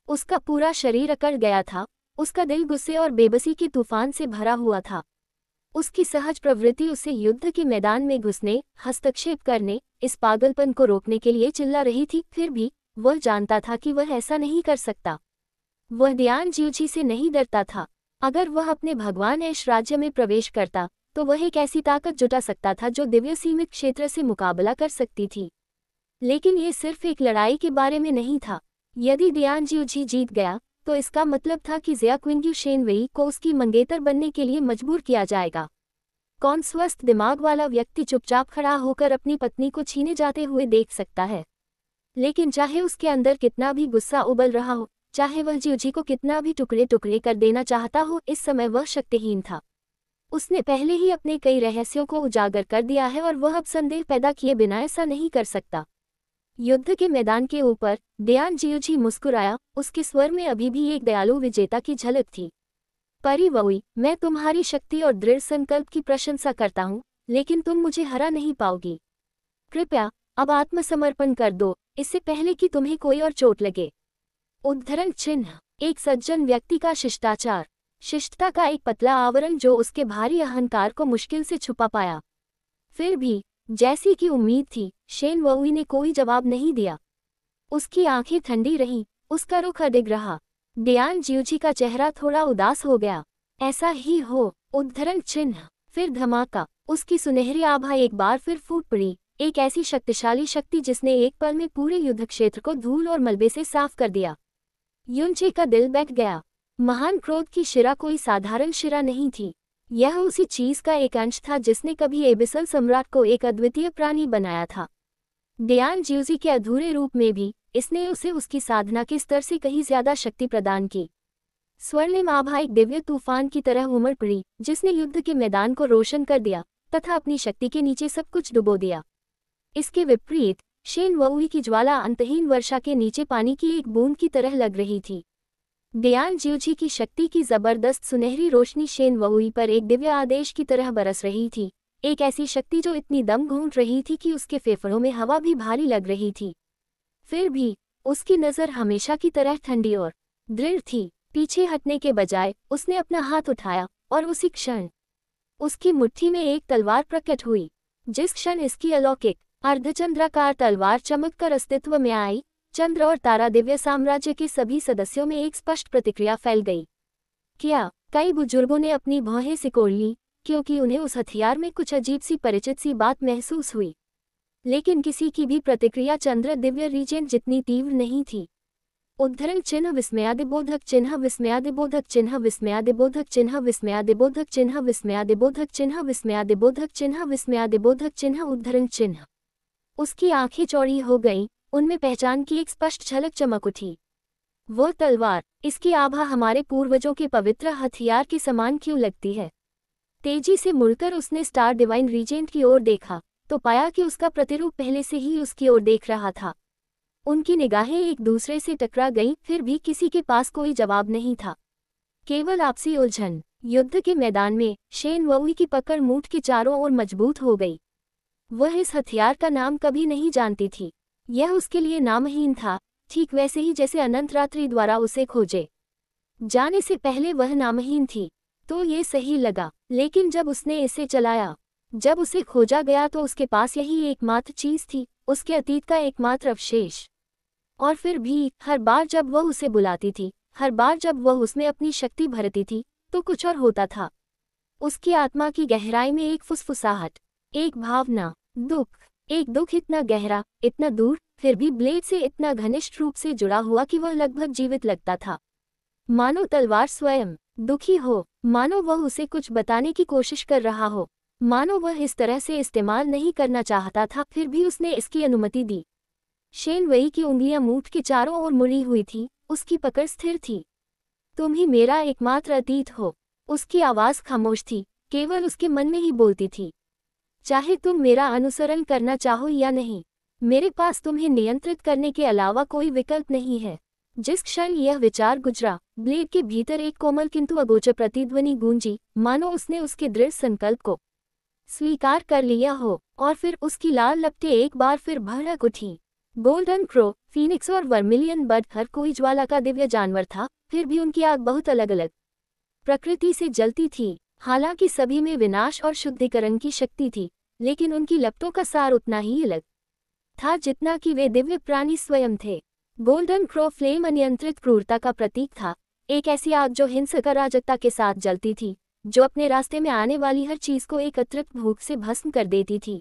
उसका पूरा शरीर अकड़ गया था। उसका दिल गुस्से और बेबसी के तूफान से भरा हुआ था। उसकी सहज प्रवृत्ति उसे युद्ध के मैदान में घुसने, हस्तक्षेप करने, इस पागलपन को रोकने के लिए चिल्ला रही थी। फिर भी वह जानता था कि वह ऐसा नहीं कर सकता। वह दियान जियोजी से नहीं डरता था। अगर वह अपने भगवान ऐश राज्य में प्रवेश करता तो वह एक ऐसी ताकत जुटा सकता था जो दिव्य सीमित क्षेत्र से मुकाबला कर सकती थी। लेकिन यह सिर्फ एक लड़ाई के बारे में नहीं था। यदि दियान जियोजी जीत गया तो इसका मतलब था कि ज़िया क्विंग शेन वेई को उसकी मंगेतर बनने के लिए मजबूर किया जाएगा। कौन स्वस्थ दिमाग वाला व्यक्ति चुपचाप खड़ा होकर अपनी पत्नी को छीने जाते हुए देख सकता है? लेकिन चाहे उसके अंदर कितना भी गुस्सा उबल रहा हो, चाहे वह ज्यूजी को कितना भी टुकड़े टुकड़े कर देना चाहता हो, इस समय वह शक्तिहीन था। उसने पहले ही अपने कई रहस्यों को उजागर कर दिया है और वह अब संदेह पैदा किए बिना ऐसा नहीं कर सकता। युद्ध के मैदान के ऊपर दियान जियोजी मुस्कुराया, उसके स्वर में अभी भी एक दयालु विजेता की झलक थी। परिवोई, मैं तुम्हारी शक्ति और दृढ़ संकल्प की प्रशंसा करता हूँ, लेकिन तुम मुझे हरा नहीं पाओगी। कृपया अब आत्मसमर्पण कर दो, इससे पहले कि तुम्हें कोई और चोट लगे। उद्धरण चिन्ह, एक सज्जन व्यक्ति का शिष्टाचार। शिष्टता का एक पतला आवरण जो उसके भारी अहंकार को मुश्किल से छुपा पाया। फिर भी जैसी कि उम्मीद थी, शेन वोई ने कोई जवाब नहीं दिया। उसकी आंखें ठंडी रहीं, उसका रुख अडिग रहा। दियान जियोजी का चेहरा थोड़ा उदास हो गया। ऐसा ही हो। उद्धरण चिन्ह, फिर धमाका। उसकी सुनहरी आभा एक बार फिर फूट पड़ी, एक ऐसी शक्तिशाली शक्ति जिसने एक पल में पूरे युद्ध क्षेत्र को धूल और मलबे से साफ कर दिया। युनचे का दिल बैठ गया। महान क्रोध की शिरा कोई साधारण शिरा नहीं थी। यह उसी चीज का एक अंश था जिसने कभी एबिसल सम्राट को एक अद्वितीय प्राणी बनाया था। दियान जियोजी के अधूरे रूप में भी इसने उसे उसकी साधना के स्तर से कहीं ज्यादा शक्ति प्रदान की। स्वर्णिम आभा एक दिव्य तूफान की तरह उमड़ पड़ी, जिसने युद्ध के मैदान को रोशन कर दिया तथा अपनी शक्ति के नीचे सब कुछ डुबो दिया। इसके विपरीत शेन वोई की ज्वाला अंतहीन वर्षा के नीचे पानी की एक बूंद की तरह लग रही थी। दियान जियोजी की शक्ति की जबरदस्त सुनहरी रोशनी शेन वोई पर एक दिव्य आदेश की तरह बरस रही थी, एक ऐसी शक्ति जो इतनी दम घूंट रही थी कि उसके फेफड़ों में हवा भी भारी लग रही थी। फिर भी उसकी नज़र हमेशा की तरह ठंडी और दृढ़ थी। पीछे हटने के बजाय उसने अपना हाथ उठाया और उसी क्षण उसकी मुट्ठी में एक तलवार प्रकट हुई। जिस क्षण इसकी अलौकिक अर्धचंद्राकार तलवार चमककर अस्तित्व में आई, चंद्र और तारा दिव्य साम्राज्य के सभी सदस्यों में एक स्पष्ट प्रतिक्रिया फैल गई। क्या कई बुजुर्गों ने अपनी भौहें सिकोड़ ली, क्योंकि उन्हें उस हथियार में कुछ अजीब सी परिचित सी बात महसूस हुई। लेकिन किसी की भी प्रतिक्रिया चंद्र दिव्य रीजेंट जितनी तीव्र नहीं थी। उद्धरण चिन्ह विस्मयादिबोधक चिन्ह विस्मयादिबोधक चिन्ह विस्मयादिबोधक चिन्ह विस्मयादिबोधक चिन्ह विस्मयादिबोधक चिन्ह विस्मयादिबोधक चिन्ह विस्मयादिबोधक चिन्ह उद्धरण चिन्ह। उसकी आंखें चौड़ी हो गईं, उनमें पहचान की एक स्पष्ट झलक चमक उठी। वो तलवार, इसकी आभा हमारे पूर्वजों के पवित्र हथियार के समान क्यों लगती है? तेजी से मुड़कर उसने स्टार डिवाइन रीजेंट की ओर देखा तो पाया कि उसका प्रतिरूप पहले से ही उसकी ओर देख रहा था। उनकी निगाहें एक दूसरे से टकरा गईं, फिर भी किसी के पास कोई जवाब नहीं था, केवल आपसी उलझन। युद्ध के मैदान में शेन वोई की पकड़ मूठ के चारों ओर मजबूत हो गई। वह इस हथियार का नाम कभी नहीं जानती थी। यह उसके लिए नामहीन था, ठीक वैसे ही जैसे अनंत रात्रि द्वारा उसे खोजे जाने से पहले वह नामहीन थी। तो ये सही लगा, लेकिन जब उसने इसे चलाया, जब उसे खोजा गया तो उसके पास यही एकमात्र चीज थी, उसके अतीत का एकमात्र अवशेष। और फिर भी हर बार जब वह उसे बुलाती थी, हर बार जब वह उसमें अपनी शक्ति भरती थी, तो कुछ और होता था। उसकी आत्मा की गहराई में एक फुसफुसाहट, एक भावना, एक दुख इतना गहरा, इतना दूर, फिर भी ब्लेड से इतना घनिष्ठ रूप से जुड़ा हुआ कि वह लगभग जीवित लगता था। मानो तलवार स्वयं दुखी हो, मानो वह उसे कुछ बताने की कोशिश कर रहा हो, मानो वह इस तरह से इस्तेमाल नहीं करना चाहता था, फिर भी उसने इसकी अनुमति दी। शेन वई की उंगलियां मूठ के चारों ओर मुड़ी हुई थी, उसकी पकड़ स्थिर थी। तुम ही मेरा एकमात्र अतीत हो। उसकी आवाज खामोश थी, केवल उसके मन में ही बोलती थी। चाहे तुम मेरा अनुसरण करना चाहो या नहीं, मेरे पास तुम्हें नियंत्रित करने के अलावा कोई विकल्प नहीं है। जिस क्षण यह विचार गुजरा, ब्लेड के भीतर एक कोमल किंतु अगोचर प्रतिध्वनि गूंजी, मानो उसने उसके दृढ़ संकल्प को स्वीकार कर लिया हो। और फिर उसकी लाल लपटें एक बार फिर भड़क उठी। गोल्डन क्रो, फीनिक्स और वर्मिलियन बर्ड, हर कोई ज्वाला का दिव्य जानवर था, फिर भी उनकी आग बहुत अलग अलग प्रकृति से जलती थी। हालांकि सभी में विनाश और शुद्धिकरण की शक्ति थी, लेकिन उनकी लपटों का सार उतना ही अलग था जितना कि वे दिव्य प्राणी स्वयं थे। गोल्डन क्रो फ्लेम अनियंत्रित क्रूरता का प्रतीक था, एक ऐसी आग जो हिंसक अराजकता के साथ जलती थी, जो अपने रास्ते में आने वाली हर चीज को एक अतृप्त भूख से भस्म कर देती थी।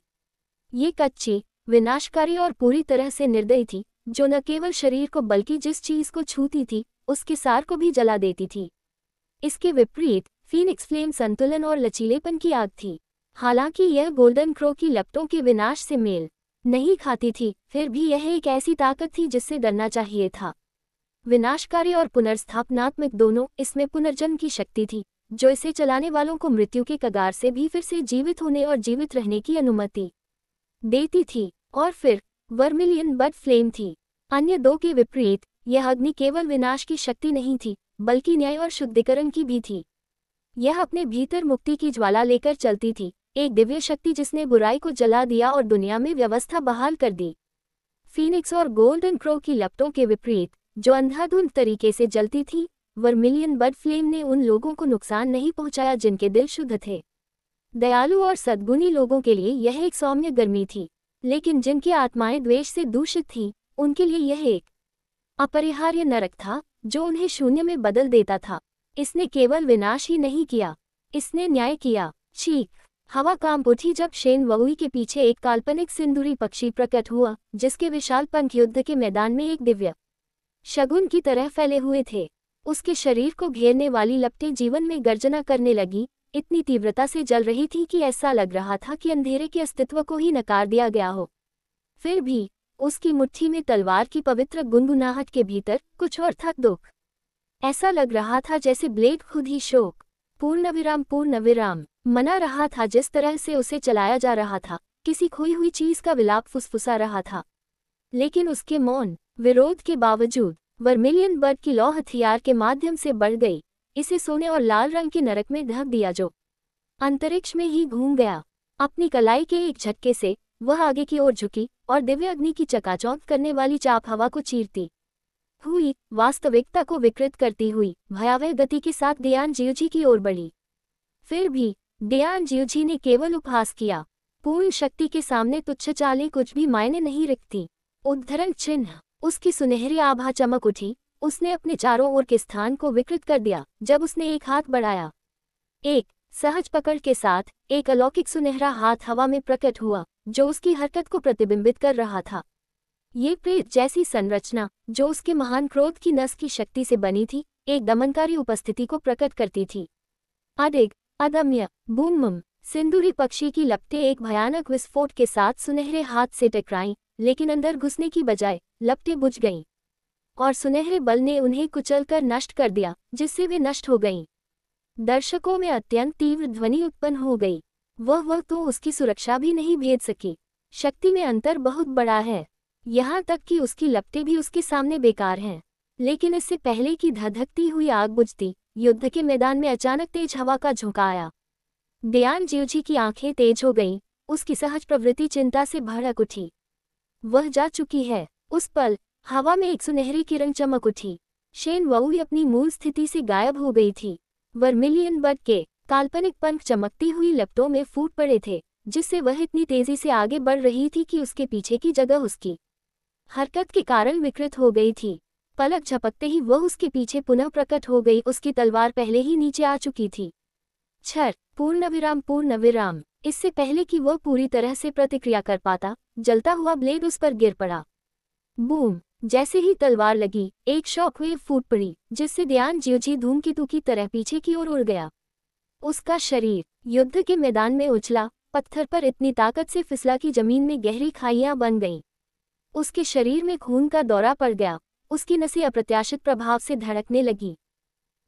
ये कच्ची, विनाशकारी और पूरी तरह से निर्दयी थी, जो न केवल शरीर को बल्कि जिस चीज को छूती थी उसके सार को भी जला देती थी। इसके विपरीत फीनिक्स फ्लेम संतुलन और लचीलेपन की आग थी। हालांकि यह गोल्डन क्रो की लपटों के विनाश से मेल नहीं खाती थी, फिर भी यह एक ऐसी ताकत थी जिससे डरना चाहिए था। विनाशकारी और पुनर्स्थापनात्मक दोनों, इसमें पुनर्जन्म की शक्ति थी जो इसे चलाने वालों को मृत्यु के कगार से भी फिर से जीवित होने और जीवित रहने की अनुमति देती थी। और फिर वर्मिलियन बड फ्लेम थी। अन्य दो के विपरीत, यह अग्नि केवल विनाश की शक्ति नहीं थी, बल्कि न्याय और शुद्धिकरण की भी थी। यह अपने भीतर मुक्ति की ज्वाला लेकर चलती थी, एक दिव्य शक्ति जिसने बुराई को जला दिया और दुनिया में व्यवस्था बहाल कर दी। फीनिक्स और गोल्डन क्रो की लपटों के विपरीत, जो अंधाधुंध तरीके से जलती थी, वर्मिलियन बड फ्लेम ने उन लोगों को नुकसान नहीं पहुंचाया जिनके दिल शुद्ध थे। दयालु और सद्गुणी लोगों के लिए यह एक सौम्य गर्मी थी, लेकिन जिनकी आत्माएं द्वेष से दूषित थीं, उनके लिए यह एक अपरिहार्य नरक था जो उन्हें शून्य में बदल देता था। इसने केवल विनाश ही नहीं किया, इसने न्याय किया। चीख! हवा कांप उठी जब शेन वहुई के पीछे एक काल्पनिक सिंदूरी पक्षी प्रकट हुआ, जिसके विशाल पंख युद्ध के मैदान में एक दिव्य शगुन की तरह फैले हुए थे। उसके शरीर को घेरने वाली लपटें जीवन में गर्जना करने लगी, इतनी तीव्रता से जल रही थी कि ऐसा लग रहा था कि अंधेरे के अस्तित्व को ही नकार दिया गया हो। फिर भी उसकी मुट्ठी में तलवार की पवित्र गुनगुनाहट के भीतर कुछ और था, दुख। ऐसा लग रहा था जैसे ब्लेड खुद ही शोक पूर्ण विराम मना रहा था। जिस तरह से उसे चलाया जा रहा था, किसी खोई हुई चीज का विलाप फुसफुसा रहा था। लेकिन उसके मौन विरोध के बावजूद वर्मिलियन बर्ड की लौ हथियार के माध्यम से बढ़ गई, इसे सोने और लाल रंग के नरक में ढक दिया जो अंतरिक्ष में ही घूम गया। अपनी कलाई के एक झटके से वह आगे की ओर झुकी और दिव्य अग्नि की चकाचौंध करने वाली चाप हवा को चीरती हुई, वास्तविकता को विकृत करती हुई, भयावह गति के साथ डियान जियोजी की ओर बढ़ी। फिर भी डियान जियोजी ने केवल उपहास किया। पूर्ण शक्ति के सामने तुच्छ चालें कुछ भी मायने नहीं रखती। उद्धरण चिन्ह। उसकी सुनहरी आभा चमक उठी, उसने अपने चारों ओर के स्थान को विकृत कर दिया जब उसने एक हाथ बढ़ाया। एक सहज पकड़ के साथ एक अलौकिक सुनहरा हाथ हवा में प्रकट हुआ, जो उसकी हरकत को प्रतिबिंबित कर रहा था। ये प्रेत जैसी संरचना, जो उसके महान क्रोध की नस की शक्ति से बनी थी, एक दमनकारी उपस्थिति को प्रकट करती थी। अडिग, अदम्य, बूम, सिंदूरी पक्षी की लपटें एक भयानक विस्फोट के साथ सुनहरे हाथ से टकराईं, लेकिन अंदर घुसने की बजाय लपटें बुझ गईं और सुनहरे बल ने उन्हें कुचलकर नष्ट कर दिया, जिससे वे नष्ट हो गईं। दर्शकों में अत्यंत तीव्र ध्वनि उत्पन्न हो गई। वह तो उसकी सुरक्षा भी नहीं भेद सकी। शक्ति में अंतर बहुत बड़ा है, यहाँ तक कि उसकी लपटें भी उसके सामने बेकार हैं। लेकिन इससे पहले कि धधकती हुई आग बुझती, युद्ध के मैदान में अचानक तेज हवा का झोंका आया। डियान जियोजी की आंखें तेज हो गईं, उसकी सहज प्रवृत्ति चिंता से भड़क उठी। वह जा चुकी है। उस पल हवा में एक सुनहरी किरण चमक उठी। शेन वहुई अपनी मूल स्थिति से गायब हो गई थी। वर्मिलियन बर्ड के काल्पनिक पंख चमकती हुई लपटों में फूट पड़े थे, जिससे वह इतनी तेजी से आगे बढ़ रही थी कि उसके पीछे की जगह उसकी हरकत के कारण विकृत हो गई थी। पलक झपकते ही वह उसके पीछे पुनः प्रकट हो गई। उसकी तलवार पहले ही नीचे आ चुकी थी। छर पूर्ण विराम। इससे पहले कि वह पूरी तरह से प्रतिक्रिया कर पाता, जलता हुआ ब्लेड उस पर गिर पड़ा। बूम! जैसे ही तलवार लगी, एक शॉकवेव फूट पड़ी, जिससे डियान जियोजी धूमकेतु की तरह पीछे की ओर उड़ गया। उसका शरीर युद्ध के मैदान में उछला, पत्थर पर इतनी ताकत से फिसला कि जमीन में गहरी खाइयां बन गईं। उसके शरीर में खून का दौरा पड़ गया, उसकी नसें अप्रत्याशित प्रभाव से धड़कने लगी।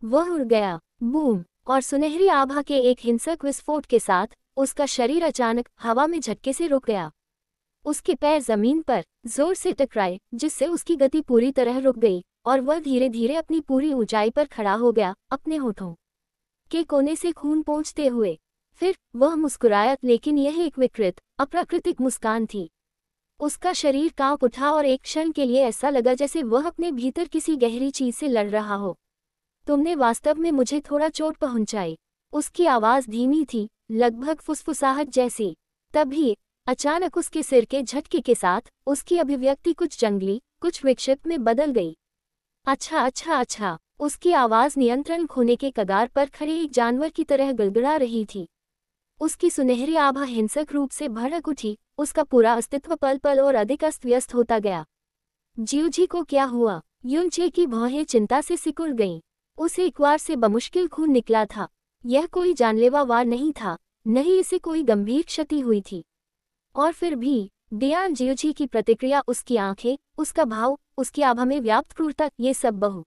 वह उड़ गया। बूम! और सुनहरी आभा के एक हिंसक विस्फोट के साथ उसका शरीर अचानक हवा में झटके से रुक गया। उसके पैर जमीन पर जोर से टकराए, जिससे उसकी गति पूरी तरह रुक गई और वह धीरे धीरे अपनी पूरी ऊंचाई पर खड़ा हो गया, अपने होठों के कोने से खून पोंछते हुए। फिर वह मुस्कुराया, लेकिन यह एक विकृत, अप्राकृतिक मुस्कान थी। उसका शरीर कांप उठा और एक क्षण के लिए ऐसा लगा जैसे वह अपने भीतर किसी गहरी चीज से लड़ रहा हो। तुमने वास्तव में मुझे थोड़ा चोट पहुंचाई। उसकी आवाज धीमी थी, लगभग फुसफुसाहट जैसी। तभी अचानक उसके सिर के झटके के साथ उसकी अभिव्यक्ति कुछ जंगली, कुछ विक्षिप्त में बदल गई। अच्छा। उसकी आवाज नियंत्रण खोने के कगार पर खड़े एक जानवर की तरह गड़गड़ा रही थी। उसकी सुनहरी आभा हिंसक रूप से भड़क उठी, उसका पूरा अस्तित्व पल पल और अधिक अस्त व्यस्त होता गया। जियोजी को क्या हुआ? युनचे की भौहें चिंता से सिकुड़ गईं। उसे एक वार से बमुश्किल खून निकला था। यह कोई जानलेवा वार नहीं था, न ही इसे कोई गंभीर क्षति हुई थी। और फिर भी दियान जियोजी की प्रतिक्रिया, उसकी आंखें, उसका भाव, उसकी आभा में व्याप्त क्रूरता, ये सब बहु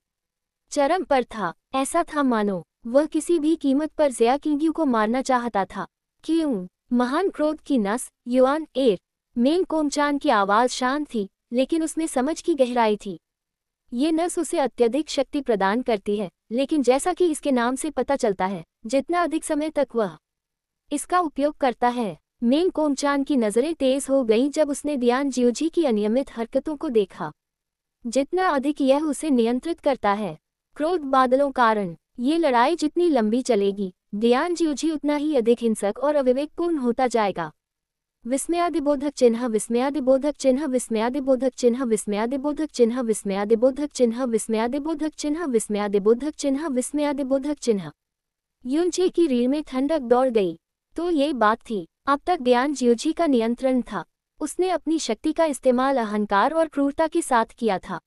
चरम पर था। ऐसा था मानो वह किसी भी कीमत पर ज़िया किंग्यू को मारना चाहता था। क्यों? महान क्रोध की नस, युआन एर मेंग कोमचान की आवाज़ शांत थी, लेकिन उसमें समझ की गहराई थी। ये नस उसे अत्यधिक शक्ति प्रदान करती है, लेकिन जैसा कि इसके नाम से पता चलता है, जितना अधिक समय तक वह इसका उपयोग करता है। मेंग कोमचान की नज़रें तेज हो गईं जब उसने दियान जियोजी की अनियमित हरकतों को देखा। जितना अधिक यह उसे नियंत्रित करता है, क्रोध बादलों कारण ये लड़ाई जितनी लंबी चलेगी, दियान जियोजी उतना ही अधिक हिंसक और अविवेकपूर्ण होता जाएगा। विस्मयादिबोधक चिन्ह, विस्मयादिबोधक चिन्ह, विस्मयादिबोधक चिन्ह, विस्मयादिबोधक चिन्ह, विस्मयादिबोधक चिन्ह, विस्मयादिबोधक चिन्ह, विस्मयादिबोधक चिन्ह, विस्मयादिबोधक चिन्ह। युनचे की रीढ़ में ठंडक दौड़ गई। तो ये बात थी, अब तक दियान जियोजी का नियंत्रण था। उसने अपनी शक्ति का इस्तेमाल अहंकार और क्रूरता के साथ किया था,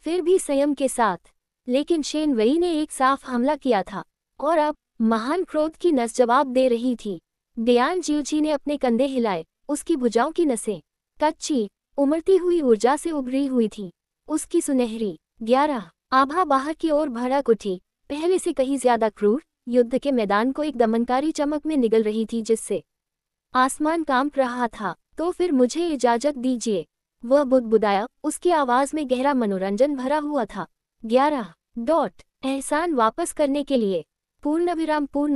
फिर भी संयम के साथ। लेकिन शेन वई ने एक साफ हमला किया था, और अब महान क्रोध की नस जवाब दे रही थी। दियान जियोजी ने अपने कंधे हिलाए, उसकी भुजाओं की नसें कच्ची, उमड़ती हुई ऊर्जा से उभरी हुई थी। उसकी सुनहरी 11 आभा बाहर की ओर भड़क उठी, पहले से कहीं ज्यादा क्रूर। युद्ध के मैदान को एक दमनकारी चमक में निगल रही थी, जिससे आसमान कांप रहा था। तो फिर मुझे इजाजत दीजिए, वह बुदबुदाया, उसकी आवाज में गहरा मनोरंजन भरा हुआ था। 11 एहसान वापस करने के लिए पूर्ण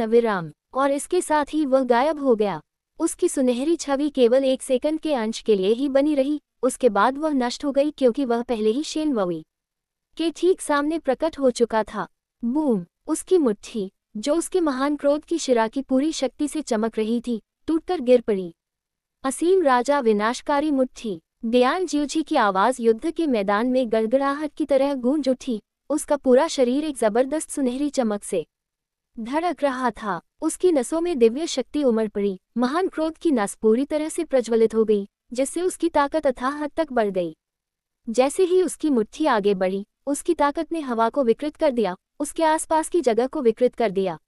विराम। और इसके साथ ही वह गायब हो गया। उसकी सुनहरी छवि केवल एक सेकंड के अंश के लिए ही बनी रही, उसके बाद वह नष्ट हो गई, क्योंकि वह पहले ही शेन वई के ठीक सामने प्रकट हो चुका था। बूम! उसकी मुट्ठी, जो उसके महान क्रोध की शिरा की पूरी शक्ति से चमक रही थी, टूटकर गिर पड़ी। असीम राजा विनाशकारी मुट्ठी। दियान जियोजी की आवाज युद्ध के मैदान में गड़गड़ाहट की तरह गूंज उठी। उसका पूरा शरीर एक जबरदस्त सुनहरी चमक से धड़क रहा था। उसकी नसों में दिव्य शक्ति उमड़ पड़ी। महान क्रोध की नस पूरी तरह से प्रज्वलित हो गई, जिससे उसकी ताकत अथाह हद तक बढ़ गई। जैसे ही उसकी मुट्ठी आगे बढ़ी, उसकी ताकत ने हवा को विकृत कर दिया, उसके आसपास की जगह को विकृत कर दिया।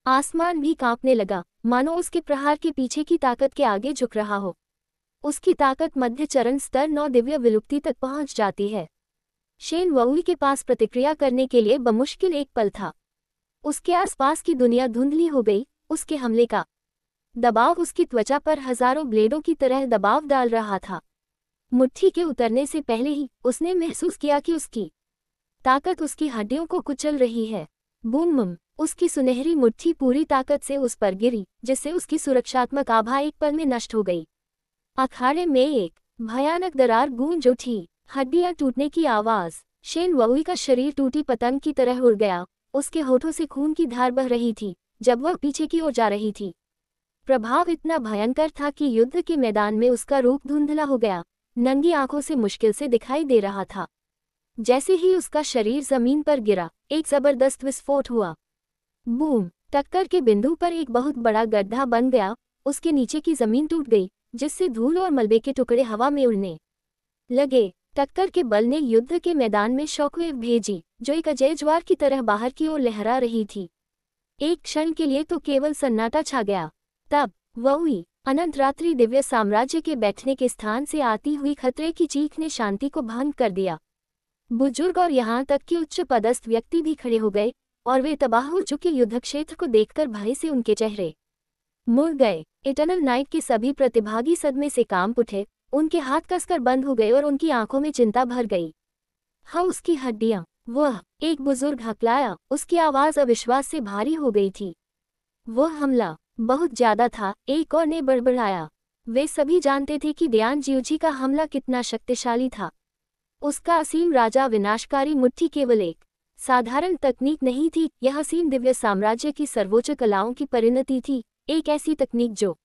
आसमान भी कांपने लगा, मानो उसके प्रहार के पीछे की ताकत के आगे झुक रहा हो। उसकी ताकत मध्य चरण स्तर 9 दिव्य विलुप्ति तक पहुंच जाती है। शेन वई के पास प्रतिक्रिया करने के लिए बमुश्किल एक पल था। उसके आसपास की दुनिया धुंधली हो गई। उसके हमले का दबाव उसकी त्वचा पर हजारों ब्लेडों की तरह दबाव डाल रहा था। मुट्ठी के उतरने से पहले ही उसने महसूस किया कि उसकी ताकत उसकी हड्डियों को कुचल रही है। बूम! उसकी सुनहरी मुट्ठी पूरी ताकत से उस पर गिरी, जिससे उसकी सुरक्षात्मक आभा एक पल में नष्ट हो गई। अखाड़े में एक भयानक दरार गूंज उठी, हड्डियां टूटने की आवाज। शेन वई का शरीर टूटी पतंग की तरह उड़ गया। उसके होठों से खून की धार बह रही थी जब वह पीछे की ओर जा रही थी। प्रभाव इतना भयंकर था कि युद्ध के मैदान में उसका रूप धुंधला हो गया, नंगी आंखों से मुश्किल से दिखाई दे रहा था। जैसे ही उसका शरीर जमीन पर गिरा, एक जबरदस्त विस्फोट हुआ। बूम! टक्कर के बिंदु पर एक बहुत बड़ा गड्ढा बन गया। उसके नीचे की जमीन टूट गई, जिससे धूल और मलबे के टुकड़े हवा में उड़ने लगे। टक्कर के बल ने युद्ध के मैदान में शॉकवेव भेजी, जो एक अजय ज्वार की तरह बाहर की ओर लहरा रही थी। एक क्षण के लिए तो केवल सन्नाटा छा गया। तब वही अनंत रात्रि दिव्य साम्राज्य के बैठने के स्थान से आती हुई खतरे की चीख ने शांति को भंग कर दिया। बुजुर्ग और यहाँ तक कि उच्च पदस्थ व्यक्ति भी खड़े हो गए, और वे तबाह हो चुके युद्ध क्षेत्र को देखकर भय से उनके चेहरे मुड़ गए। इटर्नल नाइट के सभी प्रतिभागी सदमे से कांप उठे, उनके हाथ कसकर बंद हो गए और उनकी आंखों में चिंता भर गई। हाँ, उसकी हड्डियां, वह एक बुजुर्ग हकलाया, उसकी आवाज अविश्वास से भारी हो गई थी। वह हमला बहुत ज्यादा था, एक और ने बड़बड़ाया। वे सभी जानते थे कि दियान जियोजी का हमला कितना शक्तिशाली था। उसका असीम राजा विनाशकारी मुट्ठी केवल एक साधारण तकनीक नहीं थी, यह असीम दिव्य साम्राज्य की सर्वोच्च कलाओं की परिणति थी। एक ऐसी तकनीक जो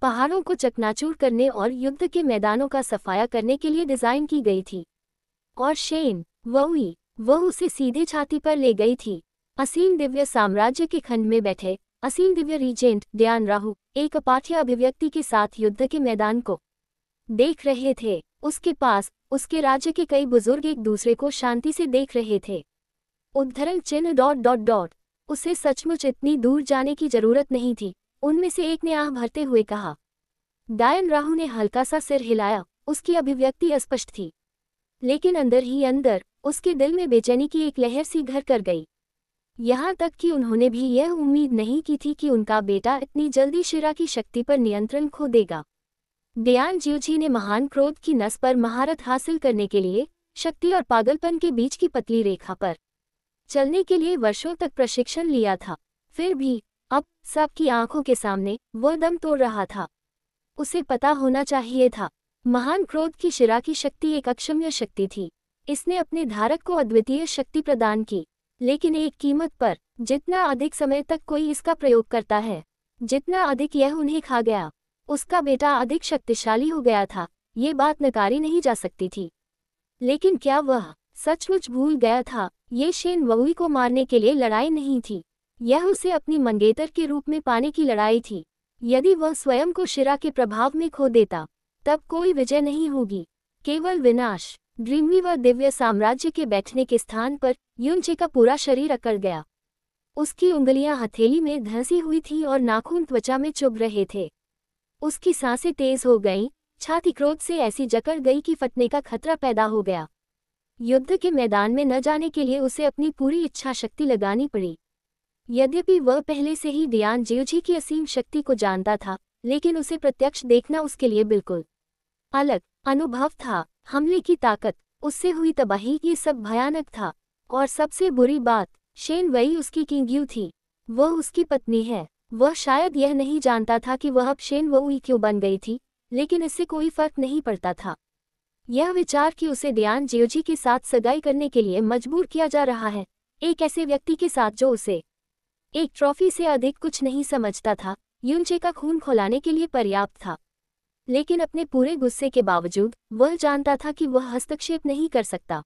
पहाड़ों को चकनाचूर करने और युद्ध के मैदानों का सफाया करने के लिए डिजाइन की गई थी। और शेन वई, वह उसे सीधे छाती पर ले गई थी। असीम दिव्य साम्राज्य के खंड में बैठे असीम दिव्य रीजेंट दियान राहु एक अपाठ्य अभिव्यक्ति के साथ युद्ध के मैदान को देख रहे थे। उसके पास उसके राज्य के कई बुजुर्ग एक दूसरे को शांति से देख रहे थे। उद्धरण चिन्ह ... उसे सचमुच इतनी दूर जाने की जरूरत नहीं थी, उनमें से एक ने आह भरते हुए कहा। डायन राहु ने हल्का सा सिर हिलाया, उसकी अभिव्यक्ति अस्पष्ट थी, लेकिन अंदर ही अंदर उसके दिल में बेचैनी की एक लहर सी घर कर गई। यहाँ तक कि उन्होंने भी यह उम्मीद नहीं की थी कि उनका बेटा इतनी जल्दी शिरा की शक्ति पर नियंत्रण खो देगा। दियान ज्यूजी ने महान क्रोध की नस पर महारत हासिल करने के लिए शक्ति और पागलपन के बीच की पतली रेखा पर चलने के लिए वर्षों तक प्रशिक्षण लिया था। फिर भी अब सबकी आंखों के सामने वह दम तोड़ रहा था। उसे पता होना चाहिए था, महान क्रोध की शिरा की शक्ति एक अक्षम्य शक्ति थी। इसने अपने धारक को अद्वितीय शक्ति प्रदान की, लेकिन एक कीमत पर। जितना अधिक समय तक कोई इसका प्रयोग करता है, जितना अधिक यह उन्हें खा गया, उसका बेटा अधिक शक्तिशाली हो गया था। ये बात नकारी नहीं जा सकती थी। लेकिन क्या वह सचमुच भूल गया था? ये शेन वुई को मारने के लिए लड़ाई नहीं थी, यह उसे अपनी मंगेतर के रूप में पाने की लड़ाई थी। यदि वह स्वयं को शिरा के प्रभाव में खो देता, तब कोई विजय नहीं होगी, केवल विनाश। ड्रीमवीवर दिव्य साम्राज्य के बैठने के स्थान पर युनचे का पूरा शरीर अकड़ गया। उसकी उंगलियां हथेली में धंसी हुई थी और नाखून त्वचा में चुभ रहे थे। उसकी सांसें तेज हो गईं, छाती क्रोध से ऐसी जकड़ गई कि फटने का खतरा पैदा हो गया। युद्ध के मैदान में न जाने के लिए उसे अपनी पूरी इच्छा शक्ति लगानी पड़ी। यद्यपि वह पहले से ही दियान ज्यूजी की असीम शक्ति को जानता था, लेकिन उसे प्रत्यक्ष देखना उसके लिए बिल्कुल अलग अनुभव था। हमले की ताकत, उससे हुई तबाही, ये सब भयानक था। और सबसे बुरी बात, शेन वई उसकी किंग्यू थी। वह उसकी पत्नी है। वह शायद यह नहीं जानता था कि वह अब शेन वुई क्यों बन गई थी, लेकिन इससे कोई फर्क नहीं पड़ता था। यह विचार कि उसे दियान ज्यूजी के साथ सगाई करने के लिए मजबूर किया जा रहा है, एक ऐसे व्यक्ति के साथ जो उसे एक ट्रॉफी से अधिक कुछ नहीं समझता था, युनचे का खून खौलाने के लिए पर्याप्त था। लेकिन अपने पूरे गुस्से के बावजूद वह जानता था कि वह हस्तक्षेप नहीं कर सकता।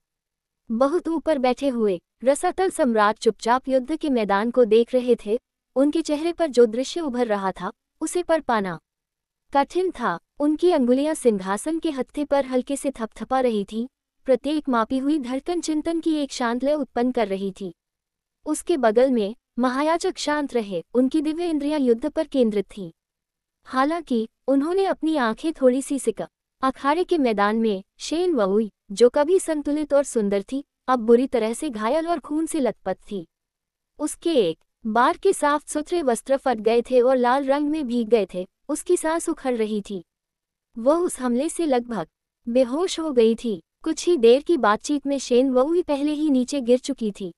बहुत ऊपर बैठे हुए रसातल सम्राट चुपचाप युद्ध के मैदान को देख रहे थे। उनके चेहरे पर जो दृश्य उभर रहा था, उसे पर पाना कठिन था। उनकी अंगुलियां सिंहासन के हत्थे पर हल्के से थपथपा रही थीं, प्रत्येक मापी हुई धड़कन चिंतन की एक शांत लय उत्पन्न कर रही थी। उसके बगल में महायाजक शांत रहे, उनकी दिव्य इंद्रियां युद्ध पर केंद्रित थीं। हालांकि उन्होंने अपनी आंखें थोड़ी सी सिका। अखाड़े के मैदान में शेन वुई, जो कभी संतुलित और सुंदर थी, अब बुरी तरह से घायल और खून से लथपथ थी। उसके एक बार के साफ सुथरे वस्त्र फट गए थे और लाल रंग में भीग गए थे। उसकी सांस उखड़ रही थी। वह उस हमले से लगभग बेहोश हो गई थी। कुछ ही देर की बातचीत में शेन वुई पहले ही नीचे गिर चुकी थी।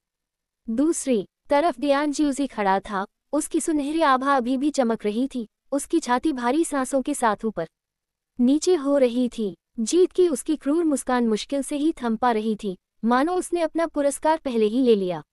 दूसरी तरफ दियान ज्यूजी खड़ा था। उसकी सुनहरी आभा अभी भी चमक रही थी। उसकी छाती भारी सांसों के साथ ऊपर नीचे हो रही थी। जीत की उसकी क्रूर मुस्कान मुश्किल से ही थम पा रही थी, मानो उसने अपना पुरस्कार पहले ही ले लिया।